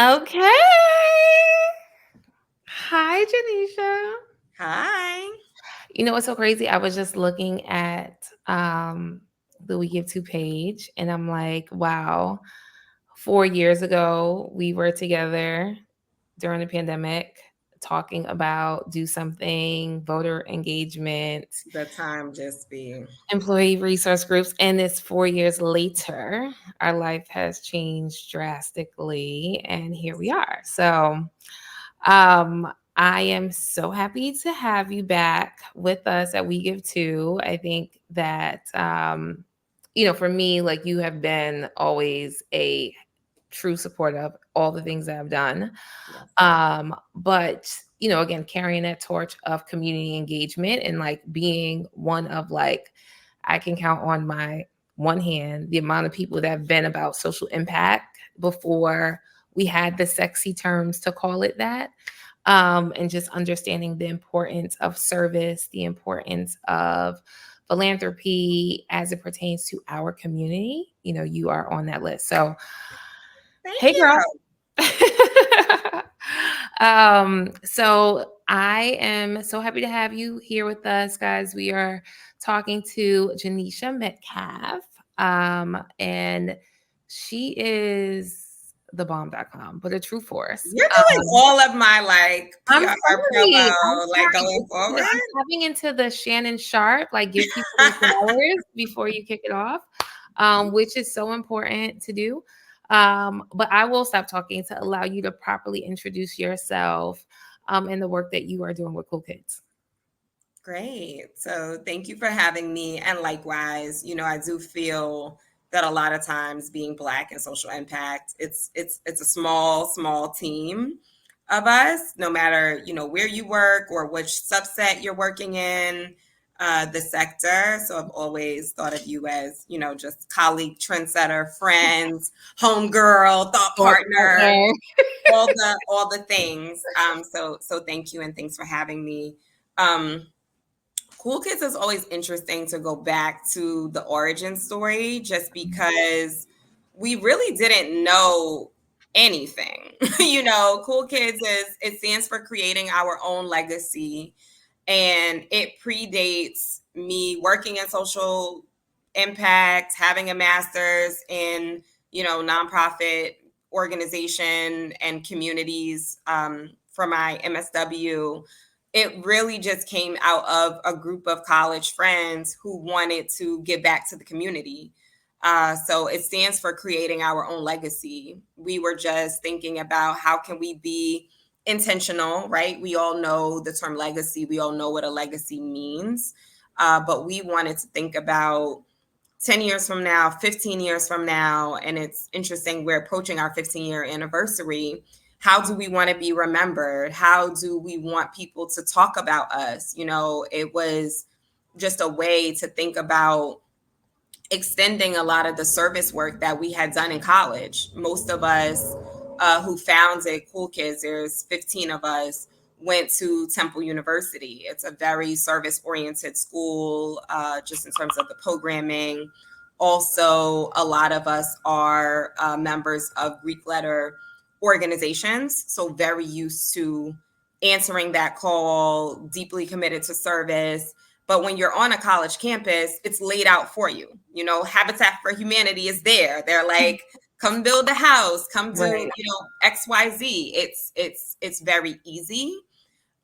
Okay. Hi, Genisha. Hi. You know what's so crazy? I was just looking at the We Give To page, and I'm like, wow, 4 years ago, we were together during the pandemic talking about do something, voter engagement, The time just be. employee resource groups. And it's 4 years later, our life has changed drastically, and here we are. So, I am so happy to have you back with us at We Give To. I think that, for me, like you have been always a true support of all the things that I've done. Yes. But, again, carrying that torch of community engagement and like being one of like, I can count on my one hand the amount of people that have been about social impact before we had the sexy terms to call it that. And just understanding the importance of service, the importance of philanthropy as it pertains to our community. You are on that list. So, Thank hey, you. girl. So I am so happy to have you here with us, guys. We are talking to Genisha Metcalf. And she is the bomb.com, but a true force. You're doing all of my I'm PR sorry. I'm promo, sorry. going forward. I'm tapping into the Shannon Sharp, like give people their flowers before you kick it off, which is so important to do. But I will stop talking to allow you to properly introduce yourself and the work that you are doing with Cool Kids. Great. So thank you for having me. And likewise, I do feel that a lot of times being Black and social impact, it's a small team of us, no matter, where you work or which subset you're working in, the sector. So I've always thought of you as, just colleague, trendsetter, friends, homegirl, thought partner, Okay. all the things. So thank you and thanks for having me. Um, Cool Kids is always interesting to go back to the origin story just because we really didn't know anything. Cool Kids it stands for creating our own legacy, and it predates me working in social impact, having a master's in, nonprofit organization and communities for my MSW. It really just came out of a group of college friends who wanted to give back to the community. So it stands for creating our own legacy. We were just thinking about how can we be intentional, right? We all know the term legacy. We all know what a legacy means. But we wanted to think about 10 years from now, 15 years from now, and it's interesting, we're approaching our 15-year anniversary. How do we want to be remembered? How do we want people to talk about us? It was just a way to think about extending a lot of the service work that we had done in college. Most of us who founded Cool Kids, there's 15 of us, went to Temple University. It's a very service oriented school, just in terms of the programming. Also, a lot of us are members of Greek letter organizations, so very used to answering that call, deeply committed to service. But when you're on a college campus, it's laid out for you. Habitat for Humanity is there. They're like, come build a house, come do, Right. XYZ. It's very easy.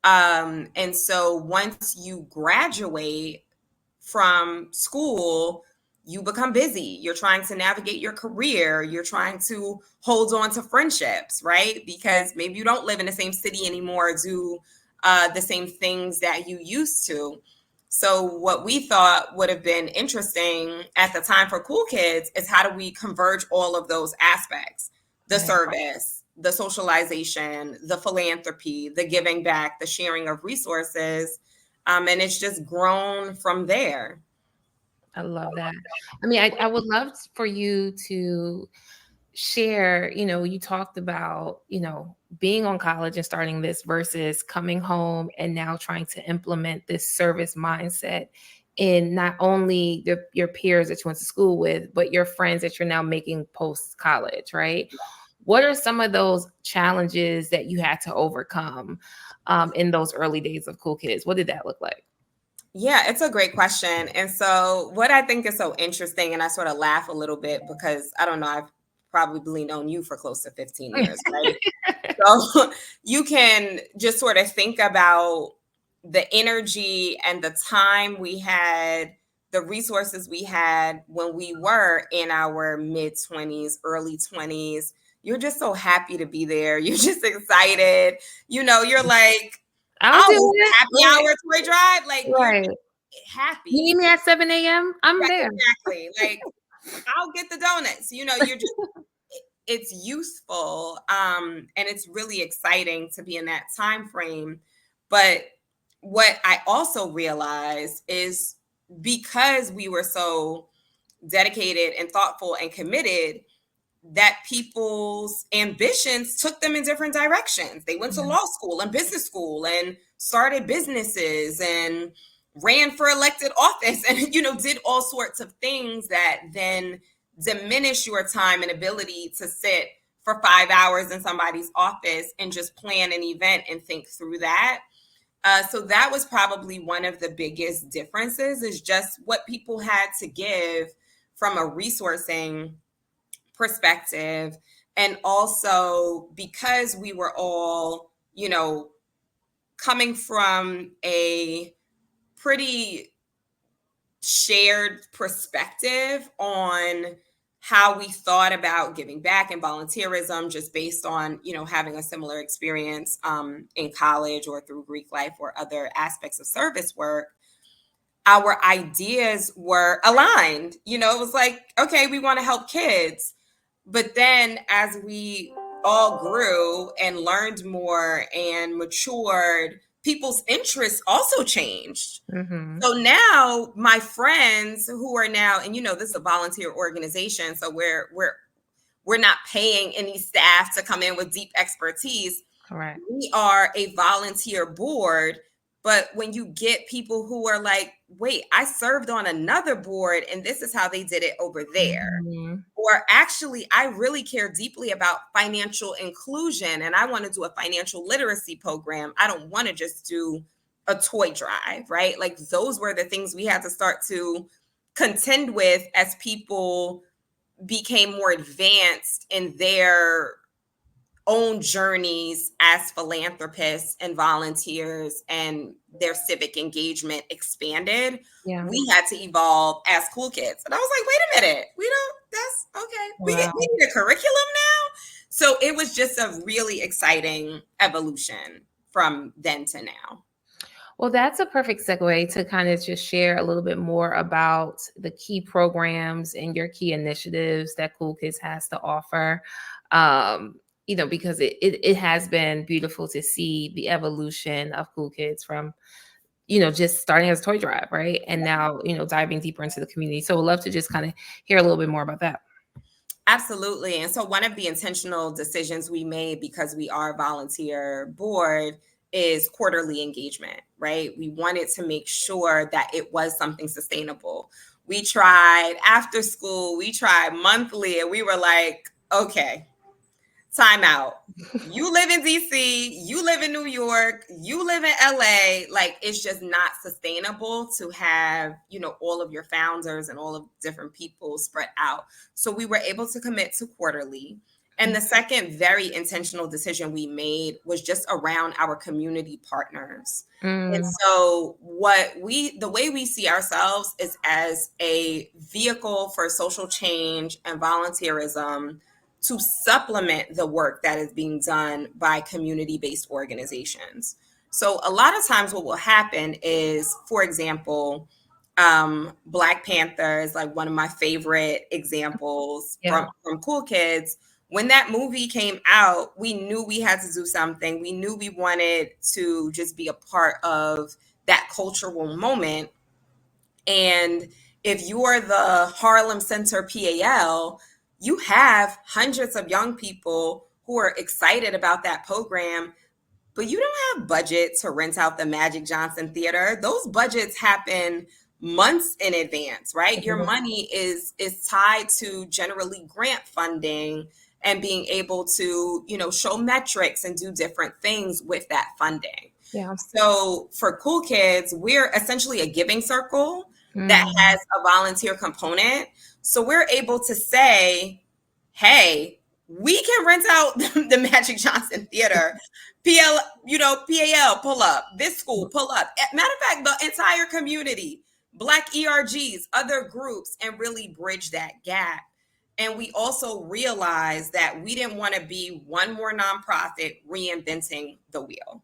And so once you graduate from school, you become busy. You're trying to navigate your career. You're trying to hold on to friendships, right? Because maybe you don't live in the same city anymore, do the same things that you used to. So what we thought would have been interesting at the time for Cool Kids is how do we converge all of those aspects? The Right. service, the socialization, the philanthropy, the giving back, the sharing of resources. And it's just grown from there. I love that. I mean, I would love for you to share, you talked about, being on college and starting this versus coming home and now trying to implement this service mindset in not only your peers that you went to school with, but your friends that you're now making post college, right? What are some of those challenges that you had to overcome in those early days of Cool Kids? What did that look like? Yeah, it's a great question. And so, what I think is so interesting, and I sort of laugh a little bit because I don't know, I've probably known you for close to 15 years, right? So, you can just sort of think about the energy and the time we had, the resources we had when we were in our mid 20s, early 20s. You're just so happy to be there. You're just excited. You're like, I'll I'll do host a it. happy hour toy drive. Like you're Right. just You happy. need me at 7 a.m.? I'm Right, there. exactly. Like I'll get the donuts. You're just it's useful. And it's really exciting to be in that time frame. But what I also realized is because we were so dedicated and thoughtful and committed, that people's ambitions took them in different directions. They went to Yeah. law school and business school and started businesses and ran for elected office and did all sorts of things that then diminish your time and ability to sit for 5 hours in somebody's office and just plan an event and think through that. So that was probably one of the biggest differences, is just what people had to give from a resourcing perspective. And also because we were all, coming from a pretty shared perspective on how we thought about giving back and volunteerism, just based on, having a similar experience in college or through Greek life or other aspects of service work. Our ideas were aligned. It was like, okay, we want to help kids. But then as we all grew and learned more and matured, people's interests also changed. Mm-hmm. So now my friends who are now, and this is a volunteer organization, so we're not paying any staff to come in with deep expertise. Correct. We are a volunteer board. But when you get people who are like, wait, I served on another board and this is how they did it over there. Mm-hmm. Or actually, I really care deeply about financial inclusion and I want to do a financial literacy program. I don't want to just do a toy drive, right? Like those were the things we had to start to contend with as people became more advanced in their own journeys as philanthropists and volunteers, and their civic engagement expanded. Yeah. We had to evolve as Cool Kids. And I was like, wait a minute, that's okay. Wow. We need a curriculum now. So it was just a really exciting evolution from then to now. Well, that's a perfect segue to kind of just share a little bit more about the key programs and your key initiatives that Cool Kids has to offer. Because it has been beautiful to see the evolution of Cool Kids from, just starting as a toy drive, right? And now, diving deeper into the community. So we'd love to just kind of hear a little bit more about that. Absolutely. And so one of the intentional decisions we made, because we are a volunteer board, is quarterly engagement, right? We wanted to make sure that it was something sustainable. We tried after school, we tried monthly, and we were like, okay, time out. You live in DC, you live in New York, you live in LA. Like it's just not sustainable to have, all of your founders and all of different people spread out. So we were able to commit to quarterly. And the second very intentional decision we made was just around our community partners. And Mm, so the way we see ourselves is as a vehicle for social change and volunteerism to supplement the work that is being done by community-based organizations. So a lot of times what will happen is, for example, Black Panther is like one of my favorite examples yeah. from Cool Kids. When that movie came out, we knew we had to do something. We knew we wanted to just be a part of that cultural moment. And if you're the Harlem Center PAL, you have hundreds of young people who are excited about that program, but you don't have budget to rent out the Magic Johnson Theater. Those budgets happen months in advance, right? Your money is tied to generally grant funding and being able to, show metrics and do different things with that funding. Yeah. So for Cool Kids, we're essentially a giving circle that Mm. has a volunteer component. So we're able to say, hey, we can rent out the Magic Johnson Theater. PAL, pull up. This school, pull up. Matter of fact, the entire community, Black ERGs, other groups, and really bridge that gap. And we also realized that we didn't want to be one more nonprofit reinventing the wheel.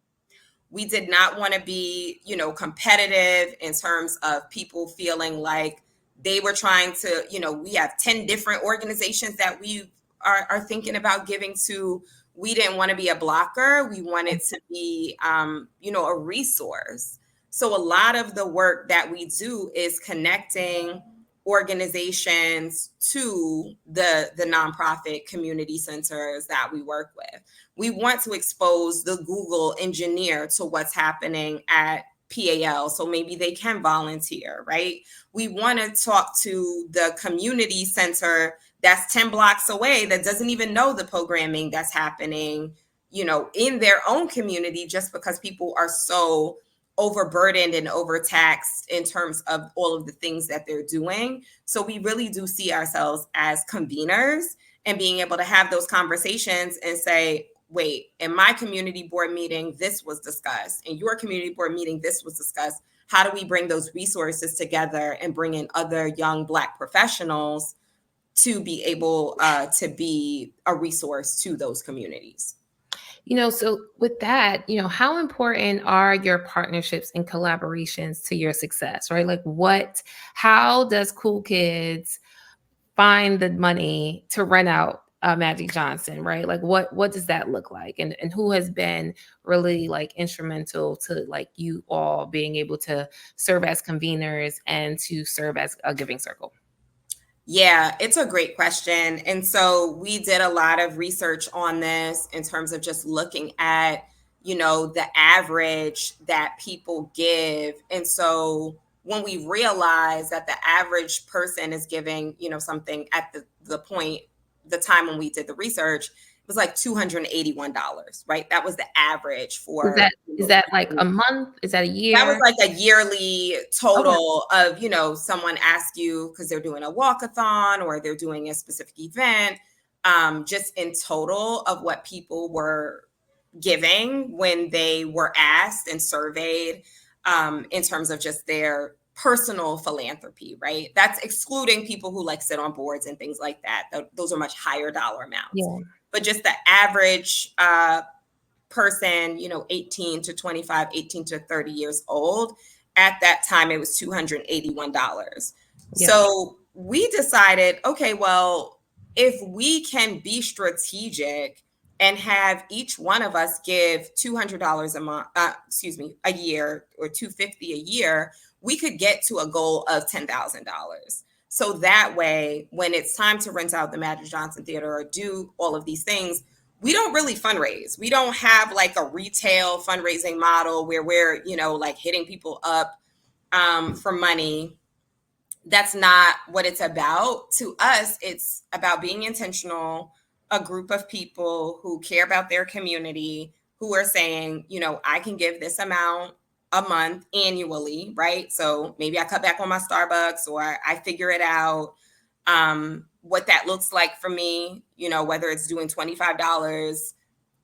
We did not want to be, competitive in terms of people feeling like they were trying to, we have 10 different organizations that we are thinking about giving to. We didn't want to be a blocker. We wanted to be, a resource. So a lot of the work that we do is connecting organizations to the nonprofit community centers that we work with. We want to expose the Google engineer to what's happening at PAL, so maybe they can volunteer, right? We want to talk to the community center that's 10 blocks away that doesn't even know the programming that's happening, in their own community, just because people are so overburdened and overtaxed in terms of all of the things that they're doing. So we really do see ourselves as conveners and being able to have those conversations and say, wait, in my community board meeting, this was discussed. In your community board meeting, this was discussed. How do we bring those resources together and bring in other young Black professionals to be able to be a resource to those communities? So with that, how important are your partnerships and collaborations to your success, right? Like how does Cool Kids find the money to rent out Magic Johnson, right? Like what does that look like? And who has been really like instrumental to like you all being able to serve as conveners and to serve as a giving circle? Yeah, it's a great question. And so we did a lot of research on this in terms of just looking at, the average that people give. And so when we realized that the average person is giving, something at the time when we did the research, it was like $281, right? That was the average Is for, that is that like a month? Is that a that was year? like a yearly Okay. total of, someone asked you because they're doing a walkathon or they're doing a specific event, just in total of what people were giving when they were asked and surveyed, in terms of just their personal philanthropy, right? That's excluding people who like sit on boards and things like that. Those are much higher dollar amounts. Yeah. But just the average person, 18 to 25, 18 to 30 years old. At that time, it was $281. Yeah. So we decided, okay, well, if we can be strategic and have each one of us give $200 a month, a year, or $250 a year, we could get to a goal of $10,000. So that way, when it's time to rent out the Magic Johnson Theater or do all of these things, we don't really fundraise. We don't have like a retail fundraising model where we're, like hitting people up for money. That's not what it's about. To us, it's about being intentional, a group of people who care about their community, who are saying, I can give this amount a month annually, right? So maybe I cut back on my Starbucks or I figure it out. What that looks like for me, whether it's doing $25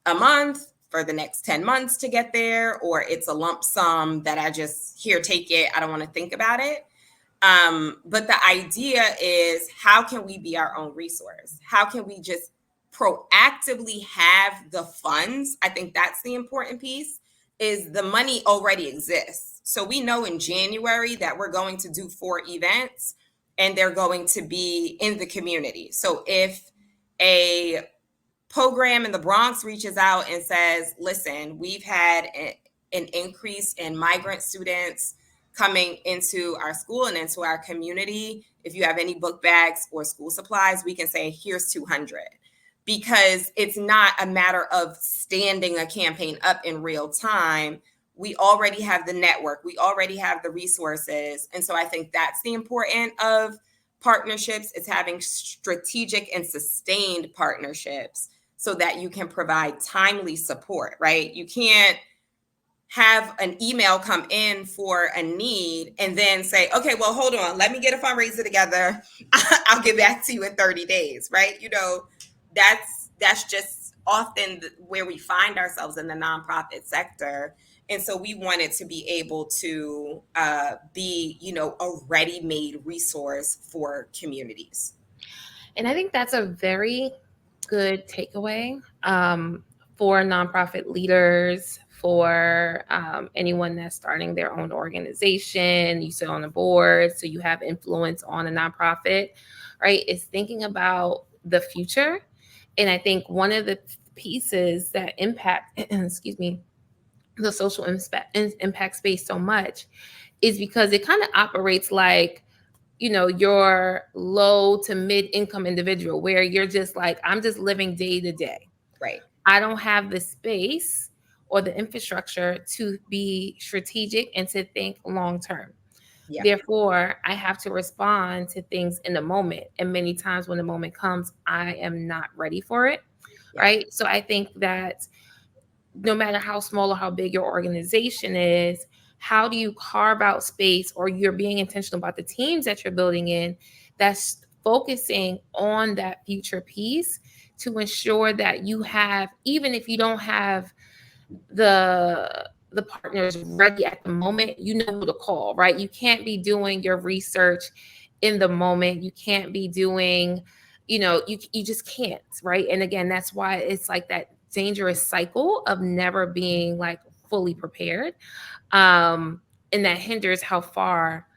a month for the next 10 months to get there, or it's a lump sum that I just take it. I don't want to think about it. But the idea is, how can we be our own resource? How can we just proactively have the funds? I think that's the important piece, is the money already exists. So we know in January that we're going to do 4 events and they're going to be in the community. So if a program in the Bronx reaches out and says, listen, we've had an increase in migrant students coming into our school and into our community. If you have any book bags or school supplies, we can say, here's 200. Because it's not a matter of standing a campaign up in real time. We already have the network. We already have the resources. And so I think that's the important of partnerships, it's having strategic and sustained partnerships so that you can provide timely support, right? You can't have an email come in for a need and then say, okay, well, hold on, let me get a fundraiser together. I'll get back to you in 30 days, right? That's just often where we find ourselves in the nonprofit sector. And so we wanted to be able to be, a ready-made resource for communities. And I think that's a very good takeaway for nonprofit leaders, for anyone that's starting their own organization. You sit on a board, so you have influence on a nonprofit, right? Is thinking about the future. And I think one of the pieces that impact, excuse me, the social impact space so much is because it kind of operates like, your low to mid income individual where you're just like, I'm just living day to day. Right. I don't have the space or the infrastructure to be strategic and to think long term. Yeah. Therefore, I have to respond to things in the moment. And many times when the moment comes, I am not ready for it. Yeah. Right. So I think that no matter how small or how big your organization is, how do you carve out space, or you're being intentional about the teams that you're building in that's focusing on that future piece to ensure that you have, even if you don't have the partners ready at the moment, you know who to call, right? You can't be doing your research in the moment. You can't be doing, you just can't, right? And again, that's why it's like that dangerous cycle of never being like fully prepared. And that hinders how far,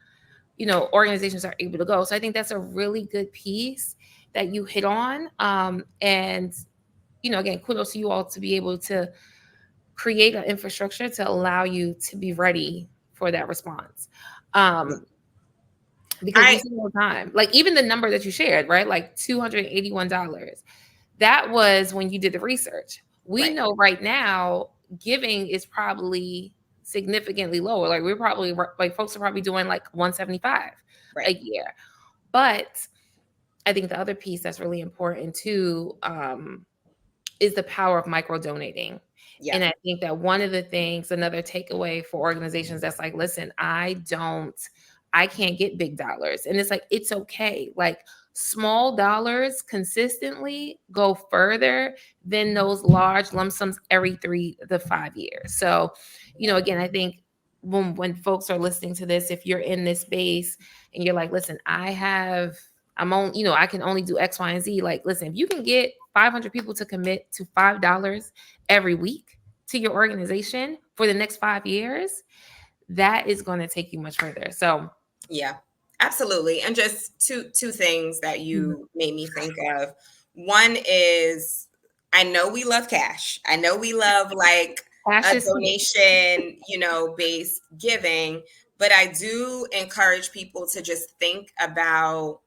organizations are able to go. So I think that's a really good piece that you hit on. And, again, kudos to you all to be able to create an infrastructure to allow you to be ready for that response. Because we I see all the time, like even the number that you shared, right? Like $281. That was when you did the research. We Right. know right now giving is probably significantly lower. Like we're probably like folks are probably doing like 175 Right. a year. But I think the other piece that's really important too is the power of micro donating. Yeah. And I think that one of the things, another takeaway for organizations that's like, listen, I can't get big dollars. And it's like, it's okay. Like small dollars consistently go further than those large lump sums every 3 to 5 years. So, again, I think when folks are listening to this, if you're in this space and you're like, listen, I can only do X, Y, and Z. Like, listen, if you can get 500 people to commit to $5 every week to your organization for the next 5 years, that is going to take you much further. So, yeah, absolutely. And just two things that you made me think of. One is, I know we love cash. I know we love like cash a is king. donation, based giving, but I do encourage people to just think about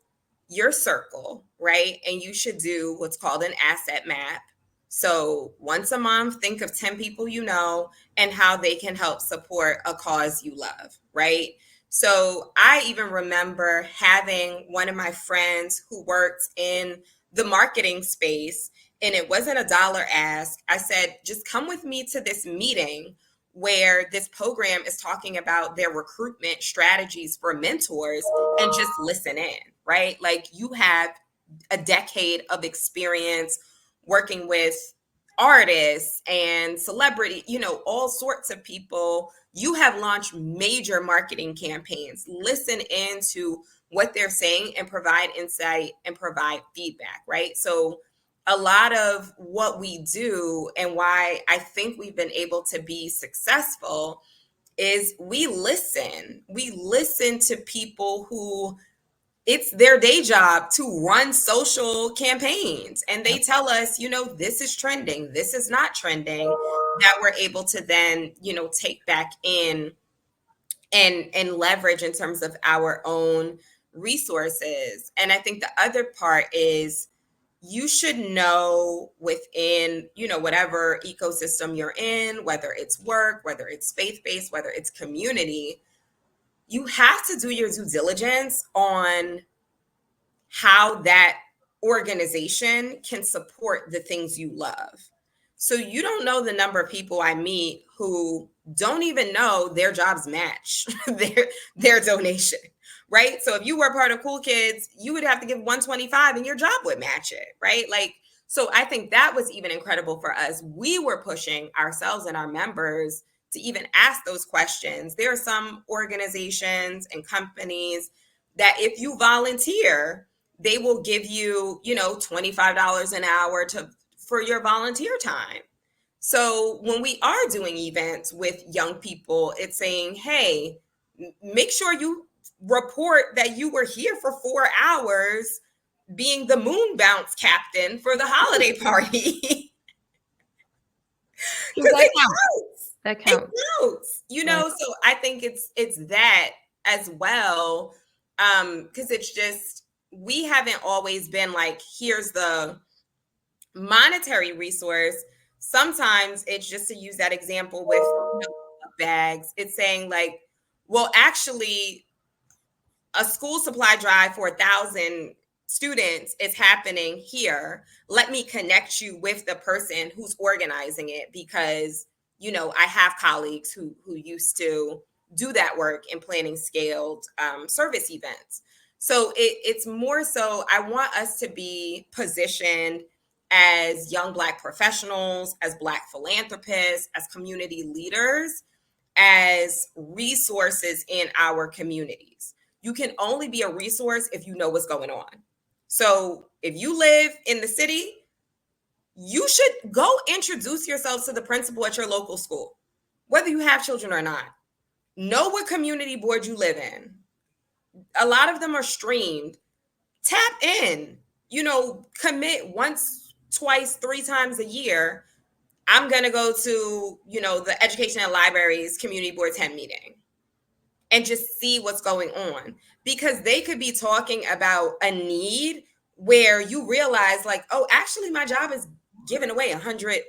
your circle, right? And you should do what's called an asset map. So once a month, think of 10 people you know and how they can help support a cause you love, right? So I even remember having one of my friends who worked in the marketing space, and it wasn't a dollar ask. I said, just come with me to this meeting where this program is talking about their recruitment strategies for mentors, and just listen in, right? Like you have a decade of experience working with artists and celebrity, all sorts of people. You have launched major marketing campaigns. Listen into what they're saying and provide insight and provide feedback, right? So a lot of what we do and why I think we've been able to be successful is we listen. We listen to people who it's their day job to run social campaigns, and they tell us, this is trending, this is not trending, that we're able to then, take back in and leverage in terms of our own resources. And I think the other part is you should know within, whatever ecosystem you're in, whether it's work, whether it's faith-based, whether it's community, you have to do your due diligence on how that organization can support the things you love. So you don't know the number of people I meet who don't even know their jobs match their donation, right? So if you were part of Cool Kids, you would have to give 125 and your job would match it, right? Like, so I think that was even incredible for us. We were pushing ourselves and our members to even ask those questions. There are some organizations and companies that if you volunteer, they will give you, $25 an hour for your volunteer time. So when we are doing events with young people, it's saying, hey, make sure you report that you were here for 4 hours being the moon bounce captain for the holiday party. Because Because that it counts. counts. That It counts. counts. Right. So I think it's that as well. Because it's just, we haven't always been like, here's the monetary resource. Sometimes it's just, to use that example with bags, it's saying like, well, actually, a school supply drive for 1,000 students is happening here. Let me connect you with the person who's organizing it, because I have colleagues who used to do that work in planning scaled service events. So it's more so, I want us to be positioned as young Black professionals, as Black philanthropists, as community leaders, as resources in our communities. You can only be a resource if you know what's going on. So if you live in the city, you should go introduce yourselves to the principal at your local school, whether you have children or not. Know what community board you live in. A lot of them are streamed. Tap in, commit once, twice, 3 times a year. I'm going to go to, the Education and Libraries Community Board 10 meeting and just see what's going on, because they could be talking about a need where you realize like, oh, actually my job is giving away 100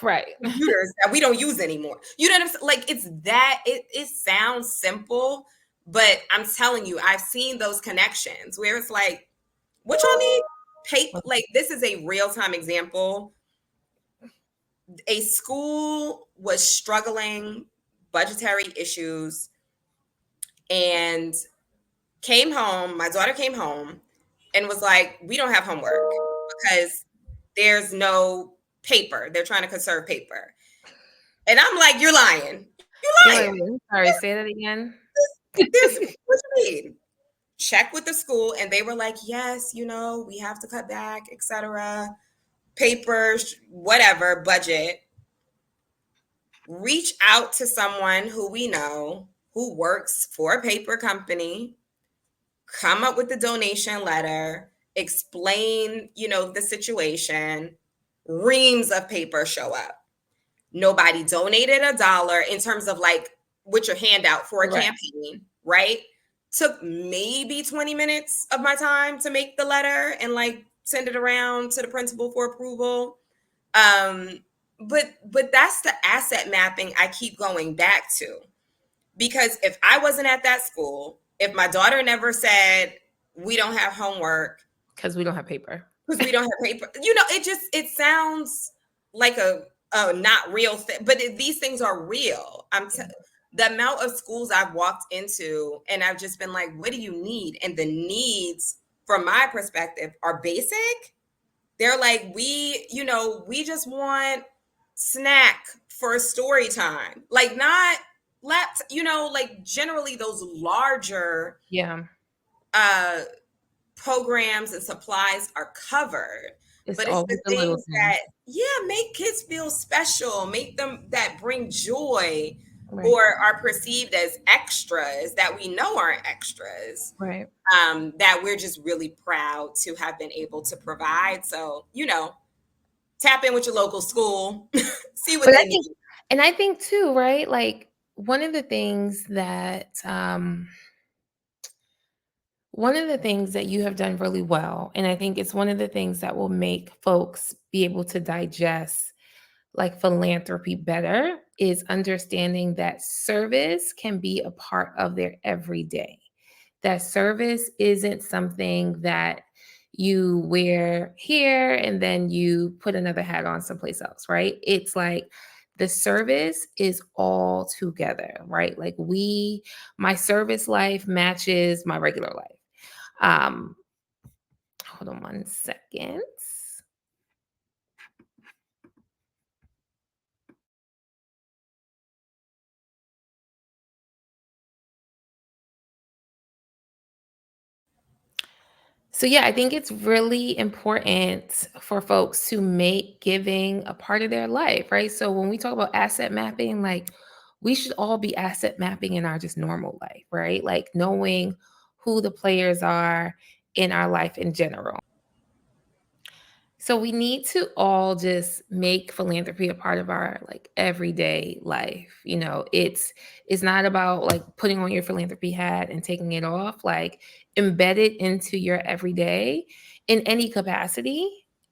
Right. computers that we don't use anymore. You know what I'm saying? Like, it's that it sounds simple, but I'm telling you, I've seen those connections where it's like, what y'all need? Like, this is a real-time example. A school was struggling, budgetary issues, and my daughter came home and was like, we don't have homework because there's no paper. They're trying to conserve paper. And I'm like, you're lying. You're You're like, lying. sorry, say that again. There's what you mean? Check with the school. And they were like, yes, we have to cut back, etc. Papers, whatever, budget. Reach out to someone who we know who works for a paper company, come up with the donation letter, explain, the situation. Reams of paper show up. Nobody donated $1 in terms of like with your handout for a campaign, right? Took maybe 20 minutes of my time to make the letter and like send it around to the principal for approval. But that's the asset mapping I keep going back to. Because if I wasn't at that school, if my daughter never said, we don't have homework. Because we don't have paper. It sounds like a not real thing, but these things are real. The amount of schools I've walked into and I've just been like, what do you need? And the needs from my perspective are basic. They're like, we just want snack for story time. Like, not like generally those larger programs and supplies are covered. But it's the things that make kids feel special, make them that bring joy, or are perceived as extras that we know aren't extras. Right. That we're just really proud to have been able to provide. So, tap in with your local school, see what they need. And I think too, right? Like, one of the things that you have done really well, and I think it's one of the things that will make folks be able to digest like philanthropy better, is understanding that service can be a part of their everyday. That service isn't something that you wear here and then you put another hat on someplace else, right? It's like the service is all together, right? Like my service life matches my regular life. Um, hold on one second. So yeah, I think it's really important for folks to make giving a part of their life, right? So when we talk about asset mapping, like we should all be asset mapping in our just normal life, right? Like knowing who the players are in our life in general. So we need to all just make philanthropy a part of our like everyday life. It's not about like putting on your philanthropy hat and taking it off. Like embed it into your everyday in any capacity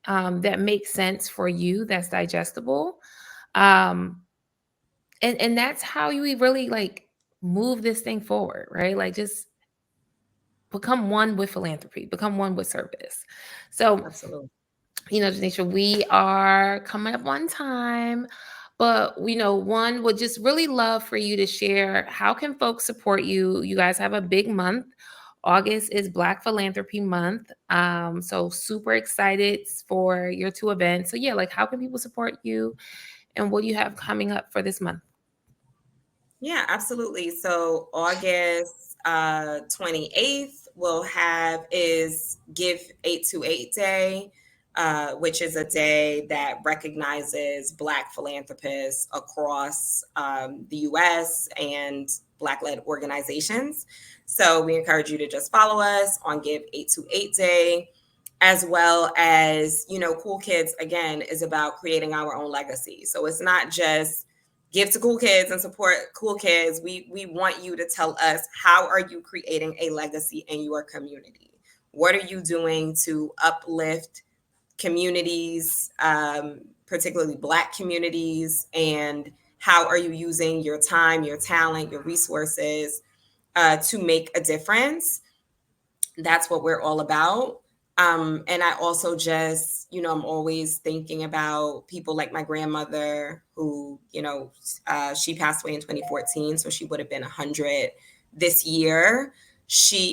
that makes sense for you. That's digestible, um, and that's how you really like move this thing forward, right? Like just become one with philanthropy, become one with service. So Absolutely. Janisha, we are coming up on time, but one would just really love for you to share how can folks support you. You guys have a big month. August is Black Philanthropy Month. So super excited for your two events. So yeah, like how can people support you and what do you have coming up for this month? Yeah, absolutely. So August 28th we'll have is Give 828 Day, which is a day that recognizes Black philanthropists across the US and Black-led organizations. So we encourage you to just follow us on Give 828 Day, as well as, Cool Kids, again, is about creating our own legacy. So it's not just give to cool kids and support cool kids. We want you to tell us, how are you creating a legacy in your community? What are you doing to uplift communities, particularly Black communities? And how are you using your time, your talent, your resources to make a difference? That's what we're all about. And I also just, I'm always thinking about people like my grandmother who, she passed away in 2014. So she would have been 100 this year.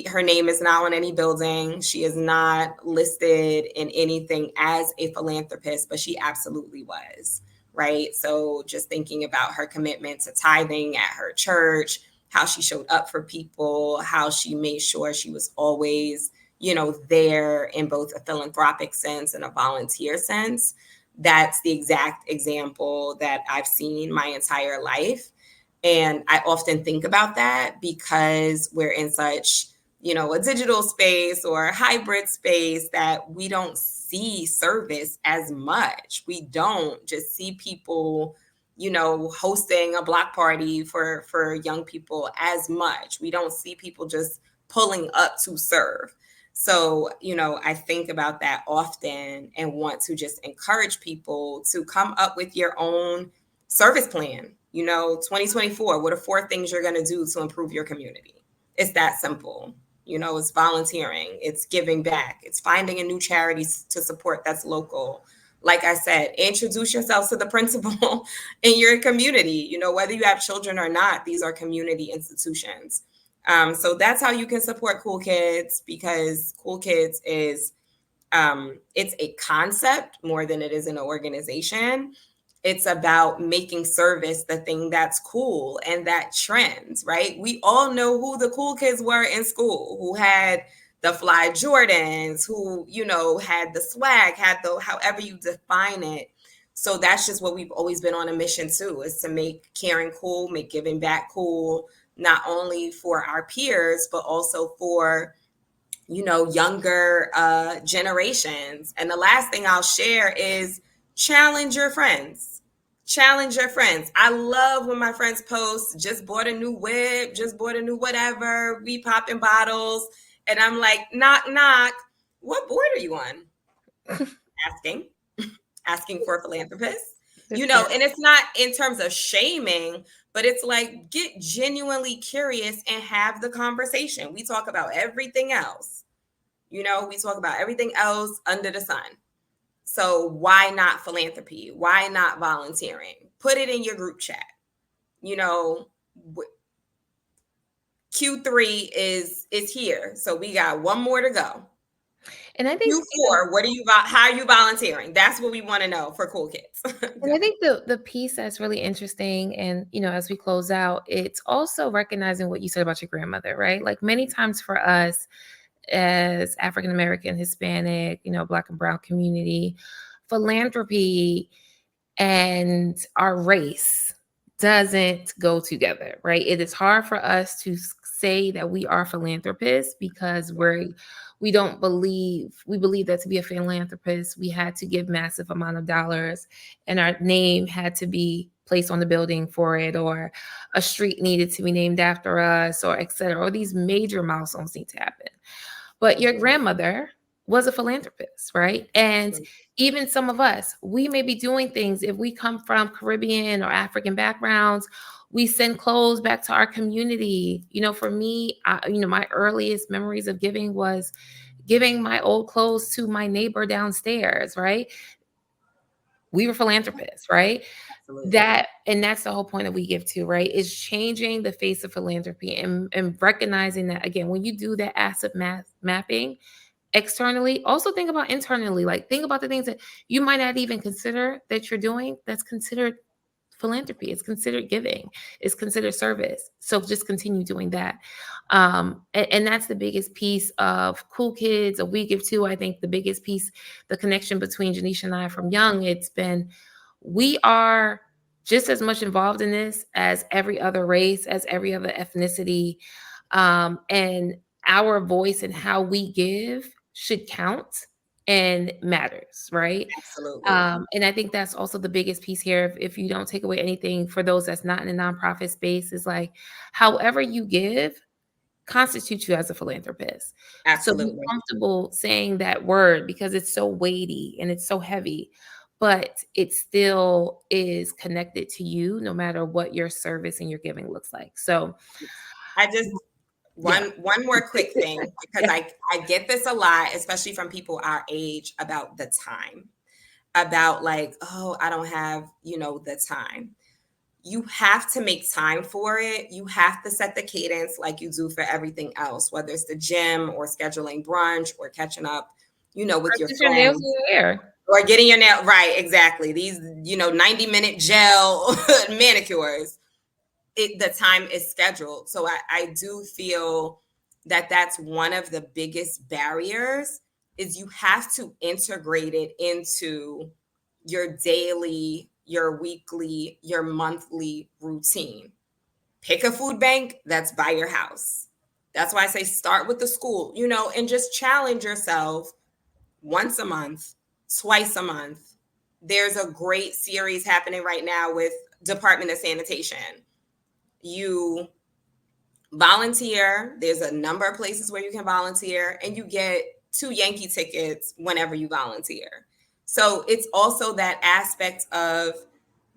Her name is not on any building. She is not listed in anything as a philanthropist, but she absolutely was. Right. So just thinking about her commitment to tithing at her church, how she showed up for people, how she made sure she was always, there in both a philanthropic sense and a volunteer sense. That's the exact example that I've seen my entire life. And I often think about that because we're in such, a digital space or a hybrid space that we don't see service as much. We don't just see people, hosting a block party for young people as much. We don't see people just pulling up to serve. So, I think about that often and want to just encourage people to come up with your own service plan. 2024, what are 4 things you're going to do to improve your community? It's that simple. It's volunteering, it's giving back, it's finding a new charity to support that's local. Like I said, introduce yourselves to the principal in your community. Whether you have children or not, these are community institutions. So that's how you can support Cool Kids, because Cool Kids is it's a concept more than it is an organization. It's about making service the thing that's cool and that trends, right? We all know who the cool kids were in school, who had the fly Jordans, who, had the swag, had the, however you define it. So that's just what we've always been on a mission to, is to make caring cool, make giving back cool, not only for our peers, but also for younger generations. And the last thing I'll share is challenge your friends. Challenge your friends. I love when my friends post, just bought a new whip, just bought a new whatever, we popping bottles. And I'm like, knock, knock. What board are you on? Asking, asking for a philanthropist. And it's not in terms of shaming, but it's like, get genuinely curious and have the conversation. We talk about everything else, We talk about everything else under the sun. So why not philanthropy? Why not volunteering? Put it in your group chat. You know, Q3 is here. So we got one more to go. And I think Q4, how are you volunteering? That's what we want to know for Cool Kids. and I think the piece that's really interesting, and as we close out, it's also recognizing what you said about your grandmother, right? Like many times for us as African American, Hispanic, Black and Brown community, philanthropy and our race doesn't go together, right? It is hard for us to say that we are philanthropists because we don't believe we believe that to be a philanthropist, we had to give massive amount of dollars and our name had to be placed on the building for it, or a street needed to be named after us, or et cetera, or these major milestones need to happen. But your grandmother was a philanthropist, right? And even some of us, we may be doing things if we come from Caribbean or African backgrounds. We send clothes back to our community. For me, my earliest memories of giving was giving my old clothes to my neighbor downstairs, right? We were philanthropists, right? Absolutely. That's the whole point that we give to, right? Is changing the face of philanthropy and recognizing that, again, when you do that asset mapping externally, also think about internally. Like think about the things that you might not even consider that you're doing that's considered philanthropy. It's considered giving. It's considered service. So just continue doing that. And that's the biggest piece of Cool Kids, of We Give Too. I think the biggest piece, the connection between Genisha and I from young, it's been, we are just as much involved in this as every other race, as every other ethnicity. And our voice and how we give should count and matters, right? Absolutely. And I think that's also the biggest piece here. If you don't take away anything for those that's not in a nonprofit space, is like, however you give constitutes you as a philanthropist. So be Absolutely. comfortable saying that word because it's so weighty and it's so heavy, but it still is connected to you no matter what your service and your giving looks like. So I just yeah. one more quick thing, because Yeah. I get this a lot, especially from people our age, about the time. About like, oh, I don't have, the time. You have to make time for it. You have to set the cadence like you do for everything else, whether it's the gym or scheduling brunch or catching up, with your Get your nails friends. in your hair. Or getting your nail right, exactly. These, 90-minute gel manicures. The time is scheduled. So I do feel that that's one of the biggest barriers, is you have to integrate it into your daily, your weekly, your monthly routine. Pick a food bank that's by your house. That's why I say start with the school, and just challenge yourself once a month, twice a month. There's a great series happening right now with Department of Sanitation. You volunteer. There's a number of places where you can volunteer, and you get 2 Yankee tickets whenever you volunteer. So it's also that aspect of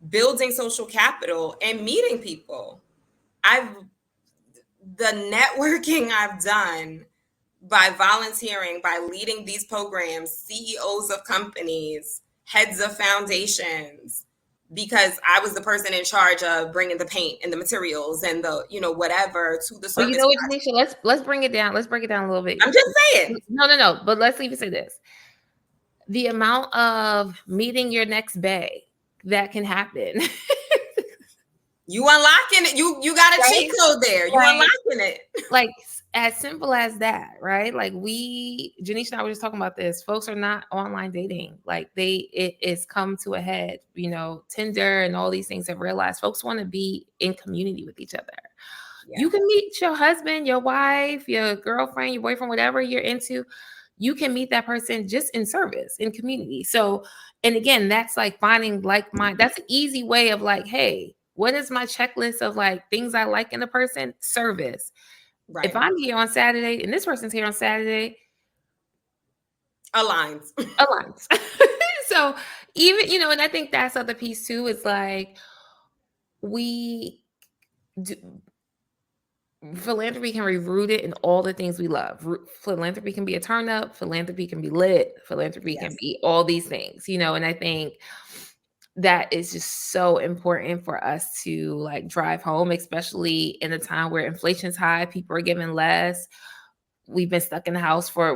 building social capital and meeting people. The networking I've done by volunteering, by leading these programs, CEOs of companies, heads of foundations, because I was the person in charge of bringing the paint and the materials and the, whatever to the But you service know what, project. Janisha? Let's bring it down. Let's break it down a little bit. I'm just saying. No. But let's even say this: the amount of meeting your next bay that can happen. You unlocking it. You got a Right? cheat code there. You Like, unlocking it. like as simple as that, right? Like Janisha and I were just talking about this. Folks are not online dating. Like it is come to a head. Tinder and all these things have realized folks want to be in community with each other. Yeah. You can meet your husband, your wife, your girlfriend, your boyfriend, whatever you're into. You can meet that person just in service, in community. So, and again, that's like finding like mind. That's an easy way of like, hey, what is my checklist of like things I like in a person? Service. If Right. I'm here on Saturday and this person's here on Saturday, Aligns. aligns. So even, and I think that's the other piece too, is like we do, philanthropy can be rooted in all the things we love. Philanthropy can be a turn up, philanthropy can be lit, philanthropy can Yes. be all these things, and I think that is just so important for us to like drive home, especially in a time where inflation's high, people are giving less. We were stuck in the house for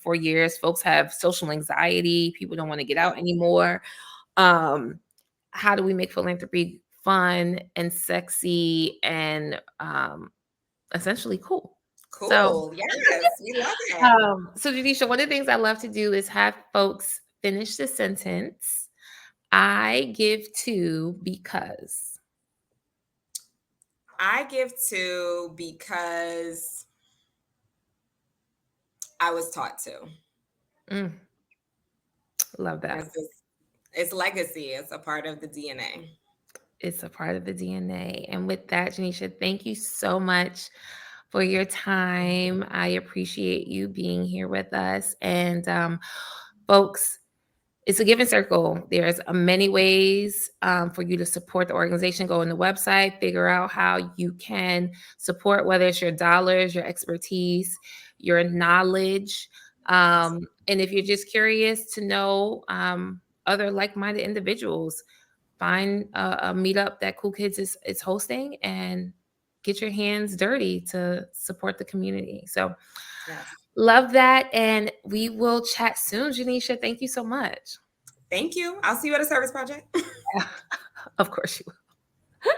4 years. Folks have social anxiety, people don't want to get out anymore. um how do we make philanthropy fun and sexy and essentially cool? So, Cool. Yes, we love it. Janisha, one of the things I love to do is have folks finish the sentence. I give to because. I give to because I was taught to. Mm, love that. It's legacy. It's a part of the DNA. It's a part of the DNA. And with that, Janisha, thank you so much for your time. I appreciate you being here with us. And folks, it's a giving circle. There's many ways for you to support the organization. Go on the website, figure out how you can support, whether it's your dollars, your expertise, your knowledge. And if you're just curious to know other like-minded individuals, find a meetup that Cool Kids is hosting and get your hands dirty to support the community. So Yes. love that. And we will chat soon, Janisha. Thank you so much. Thank you. I'll see you at a service project. Of course you will.